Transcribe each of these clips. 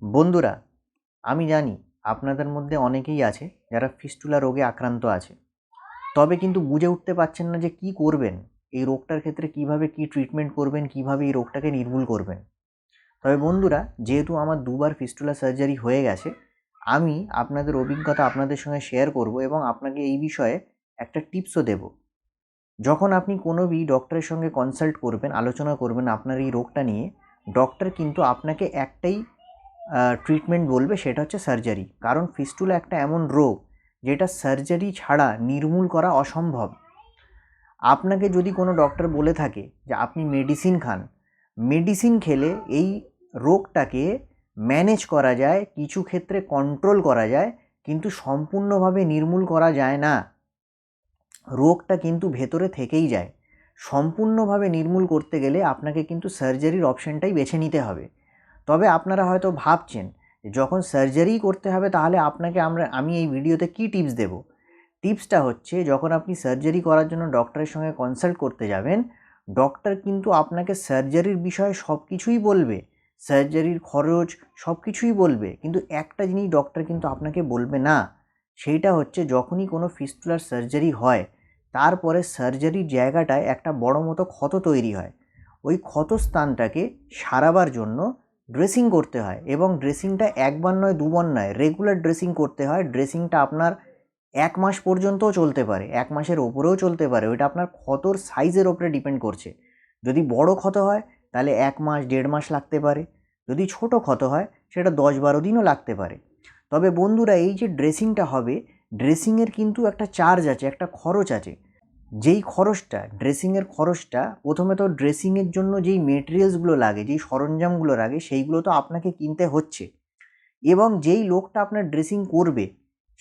বন্ধুরা, আমি জানি আপনাদের মধ্যে অনেকেই আছে যারা ফিস্টুলা রোগে আক্রান্ত আছে, তবে কিন্তু বুঝে উঠতে পারছেন না যে কি করবেন, এই রোগটার ক্ষেত্রে কিভাবে কি ট্রিটমেন্ট করবেন, কিভাবে এই রোগটাকে নির্মূল করবেন। তবে বন্ধুরা, যেহেতু আমার দুবার ফিস্টুলা সার্জারি হয়ে গেছে, আমি আপনাদের অভিজ্ঞতা আপনাদের সঙ্গে শেয়ার করব এবং আপনাকে এই বিষয়ে একটা টিপসও দেব। যখন আপনি কোনো ডক্টরের সঙ্গে কনসাল্ট করবেন, আলোচনা করবেন আপনার এই রোগটা নিয়ে, ডক্টর কিন্তু আপনাকে একটাই ট্রিটমেন্ট বলবে, সেটা হচ্ছে সার্জারি। কারণ ফিস্টুলা একটা এমন রোগ যেটা সার্জারি ছাড়া নির্মূল করা অসম্ভব। আপনাকে যদি কোনো ডক্টর বলে থাকে যে আপনি মেডিসিন খান, মেডিসিন খেলে এই রোগটাকে ম্যানেজ করা যায়, কিছু ক্ষেত্রে কন্ট্রোল করা যায়, কিন্তু সম্পূর্ণভাবে নির্মূল করা যায় না। রোগটা কিন্তু ভেতরে থেকেই যায়। সম্পূর্ণভাবে নির্মূল করতে গেলে আপনাকে কিন্তু সার্জারির অপশানটাই বেছে নিতে হবে। তবে আপনারা হয়তো ভাবছেন যখন সার্জারি করতে হবে তাহলে আপনাকে আমি এই ভিডিওতে কি টিপস দেব। টিপসটা হচ্ছে, যখন আপনি সার্জারি করার জন্য ডক্টরের সঙ্গে কনসাল্ট করতে যাবেন, ডক্টর কিন্তু আপনাকে সার্জারির বিষয়ে সব কিছুই বলবে, সার্জারির খরচ সব কিছুই বলবে, কিন্তু একটা জিনিস ডক্টর কিন্তু আপনাকে বলবে না। সেইটা হচ্ছে, যখনই কোনো ফিস্টুলার সার্জারি হয় তারপরে সার্জারির জায়গাটায় একটা বড় মতো ক্ষত তৈরি হয়। ওই ক্ষত স্থানটাকে সারাবার জন্য ড্রেসিং করতে হয়, এবং ড্রেসিংটা একবার নয় দুবার নয়, রেগুলার ড্রেসিং করতে হয়। ড্রেসিংটা আপনার 1 মাস পর্যন্তও চলতে পারে, 1 মাসের ওপরেও চলতে পারে। ওইটা আপনার ক্ষতর সাইজের ওপরে ডিপেন্ড করছে। যদি বড় ক্ষত হয় তাহলে 1 মাস 1.5 মাস লাগতে পারে, যদি ছোট ক্ষত হয় সেটা 10-12 দিনও লাগতে পারে। তবে বন্ধুরা, এই যে ড্রেসিংটা হবে, ড্রেসিংয়ের কিন্তু একটা চার্জ আছে, একটা খরচ আছে। যেই খরচটা, ড্রেসিংয়ের খরচটা, প্রথমে তো ড্রেসিংয়ের জন্য যেই মেটেরিয়ালসগুলো লাগে, যেই সরঞ্জামগুলো লাগে, সেইগুলো তো আপনাকে কিনতে হচ্ছে, এবং যেই লোকটা আপনার ড্রেসিং করবে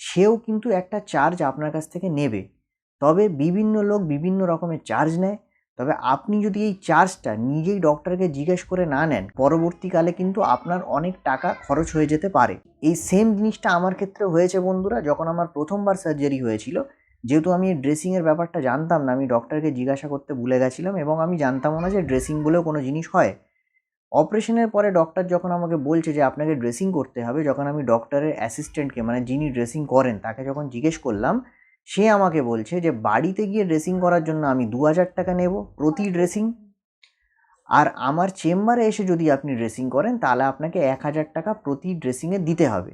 সেও কিন্তু একটা চার্জ আপনার কাছ থেকে নেবে। তবে বিভিন্ন লোক বিভিন্ন রকমের চার্জ নেয়। তবে আপনি যদি এই চার্জটা নিজেই ডক্টরকে জিজ্ঞেস করে না নেন, পরবর্তীকালে কিন্তু আপনার অনেক টাকা খরচ হয়ে যেতে পারে। এই সেম জিনিসটা আমার ক্ষেত্রে হয়েছে বন্ধুরা, যখন আমার প্রথমবার সার্জারি হয়েছিল। যেহেতু আমি ড্রেসিংয়ের ব্যাপারটা জানতাম না, আমি ডক্টরকে জিজ্ঞাসা করতে ভুলে গেছিলাম, এবং আমি জানতামও না যে ড্রেসিং বলেও কোনো জিনিস হয়। অপারেশনের পরে ডক্টর যখন আমাকে বলছে যে আপনাকে ড্রেসিং করতে হবে, যখন আমি ডক্টরের অ্যাসিস্ট্যান্টকে, মানে যিনি ড্রেসিং করেন, তাকে যখন জিজ্ঞেস করলাম, সে আমাকে বলছে যে বাড়িতে গিয়ে ড্রেসিং করার জন্য আমি 2000 টাকা নেব প্রতি ড্রেসিং, আর আমার চেম্বারে এসে যদি আপনি ড্রেসিং করেন তাহলে আপনাকে 1000 টাকা প্রতি ড্রেসিংয়ে দিতে হবে।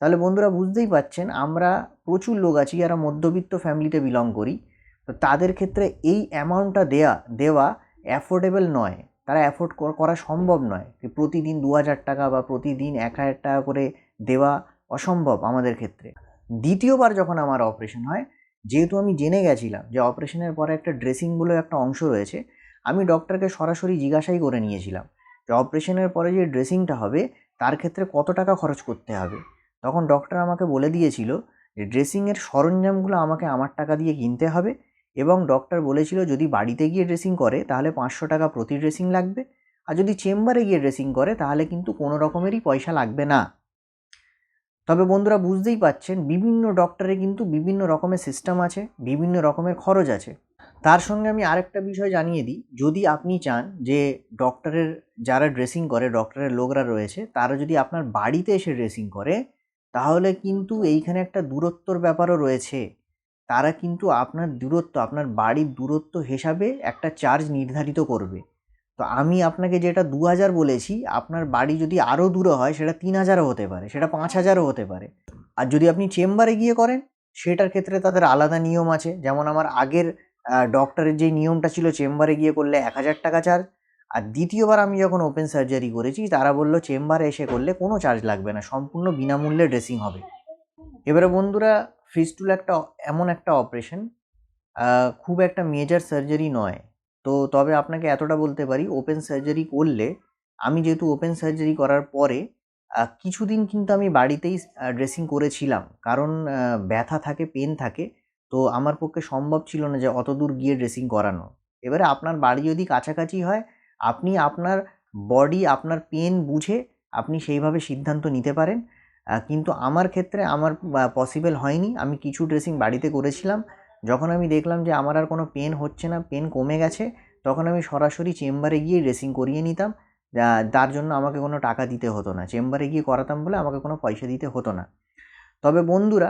তাহলে বন্ধুরা, বুঝতেই পারছেন আমরা প্রচুর লোক আছি যারা মধ্যবিত্ত ফ্যামিলিতে বিলং করি। তো তাদের ক্ষেত্রে এই অ্যামাউন্টটা দেওয়া অ্যাফোর্ডেবল নয়, তারা অ্যাফোর্ড করা সম্ভব নয়। যে প্রতিদিন 2000 টাকা বা প্রতিদিন 1000 টাকা করে দেওয়া অসম্ভব আমাদের ক্ষেত্রে। দ্বিতীয়বার যখন আমার অপারেশন হয়, যেহেতু আমি জেনে গেছিলাম যে অপারেশনের পরে একটা ড্রেসিং বলে একটা অংশ রয়েছে, আমি ডক্টরকে সরাসরি জিজ্ঞাসাই করে নিয়েছিলাম যে অপারেশনের পরে যে ড্রেসিংটা হবে তার ক্ষেত্রে কত টাকা খরচ করতে হবে। তখন ডক্টর আমাকে বলে দিয়েছিল যে ড্রেসিংয়ের সরঞ্জামগুলো আমাকে আমার টাকা দিয়ে কিনতে হবে, এবং ডক্টর বলেছিল যদি বাড়িতে গিয়ে ড্রেসিং করে তাহলে 500 টাকা প্রতি ড্রেসিং লাগবে, আর যদি চেম্বারে গিয়ে ড্রেসিং করে তাহলে কিন্তু কোনো রকমেরই পয়সা লাগবে না। তবে বন্ধুরা, বুঝতেই পারছেন বিভিন্ন ডক্টরে কিন্তু বিভিন্ন রকমের সিস্টেম আছে, বিভিন্ন রকমের খরচ আছে। তার সঙ্গে আমি আরেকটা বিষয় জানিয়ে দিই, যদি আপনি চান যে ডক্টরের যারা ড্রেসিং করে, ডক্টরের লোকরা রয়েছে, তারা যদি আপনার বাড়িতে এসে ড্রেসিং করে, তাহলে কিন্তু এইখানে একটা দূরত্বর ব্যাপারও রয়েছে। তারা কিন্তু আপনার দূরত্ব, আপনার বাড়ির দূরত্ব হিসাবে একটা চার্জ নির্ধারিত করবে। তো আমি আপনাকে যেটা 2000 বলেছি, আপনার বাড়ি যদি আরও দূরে হয় সেটা 3000ও হতে পারে, সেটা 5000ও হতে পারে। আর যদি আপনি চেম্বারে গিয়ে করেন সেটার ক্ষেত্রে তাদের আলাদা নিয়ম আছে। যেমন আমার আগের ডক্টরের যেই নিয়মটা ছিল, চেম্বারে গিয়ে করলে 1000 টাকা চার্জ। আর দ্বিতীয়বার আমি যখন ওপেন সার্জারি করেছি, তারা বললো চেম্বারে এসে করলে কোনো চার্জ লাগবে না, সম্পূর্ণ বিনামূল্যে ড্রেসিং হবে। এবারে বন্ধুরা, ফিস্টুলা এমন একটা অপারেশন, খুব একটা মেজর সার্জারি নয়। তবে আপনাকে এতটা বলতে পারি, ওপেন সার্জারি করলে, আমি যেহেতু ওপেন সার্জারি করার পরে কিছুদিন কিন্তু আমি বাড়িতেই ড্রেসিং করেছিলাম, কারণ ব্যথা থাকে, পেন থাকে। তো আমার পক্ষে সম্ভব ছিল না যে অত দূর গিয়ে ড্রেসিং করানো। এবারে আপনার বাড়ি যদি কাছাকাছি হয়, আপনি আপনার বডি, আপনার পেন বুঝে আপনি সেইভাবে সিদ্ধান্ত নিতে পারেন। কিন্তু আমার ক্ষেত্রে আমার পসিবল হয়নি। আমি কিছু ড্রেসিং বাড়িতে করেছিলাম। যখন আমি দেখলাম যে আমার আর কোনো পেন হচ্ছে না, পেন কমে গেছে, তখন আমি সরাসরি চেম্বারে গিয়ে ড্রেসিং করিয়ে নিতাম, তার জন্য আমাকে কোনো টাকা দিতে হতো না, চেম্বারে গিয়ে করাতাম বলে আমাকে কোনো পয়সা দিতে হতো না। তবে বন্ধুরা,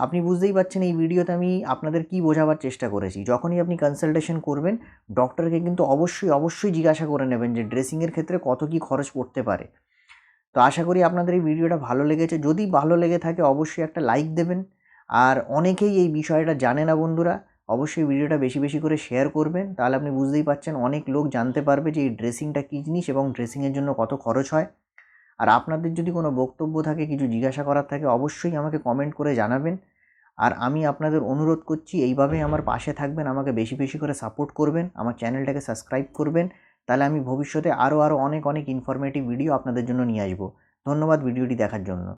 আপনি বুঝতেই পারছেন এই ভিডিওতে আমি আপনাদের কি বোঝাবার চেষ্টা করেছি। যখনই আপনি কনসালটেশন করবেন, ডক্টরকে কিন্তু অবশ্যই জিজ্ঞাসা করে নেবেন যে ড্রেসিংয়ের ক্ষেত্রে কত কী খরচ পড়তে পারে। তো আশা করি আপনাদের এই ভিডিওটা ভালো লেগেছে। যদি ভালো লেগে থাকে অবশ্যই একটা লাইক দেবেন। আর অনেকেই এই বিষয়টা জানে না বন্ধুরা, অবশ্যই ভিডিওটা বেশি বেশি করে শেয়ার করবেন। তাহলে আপনি বুঝতেই পারছেন অনেক লোক জানতে পারবে যে এই ড্রেসিংটা কী জিনিস এবং ড্রেসিংয়ের জন্য কত খরচ হয়। আর আপনাদের যদি কোনো বক্তব্য থাকে, কিছু জিজ্ঞাসা করার থাকে, অবশ্যই আমাকে কমেন্ট করে জানাবেন। আর আমি আপনাদের অনুরোধ করছি এইভাবেই আমার পাশে থাকবেন, আমাকে বেশি বেশি করে সাপোর্ট করবেন, আমার চ্যানেলটাকে সাবস্ক্রাইব করবেন। তাহলে আমি ভবিষ্যতে আরও অনেক ইনফরমেটিভ ভিডিও আপনাদের জন্য নিয়ে আসবো। ধন্যবাদ ভিডিওটি দেখার জন্য।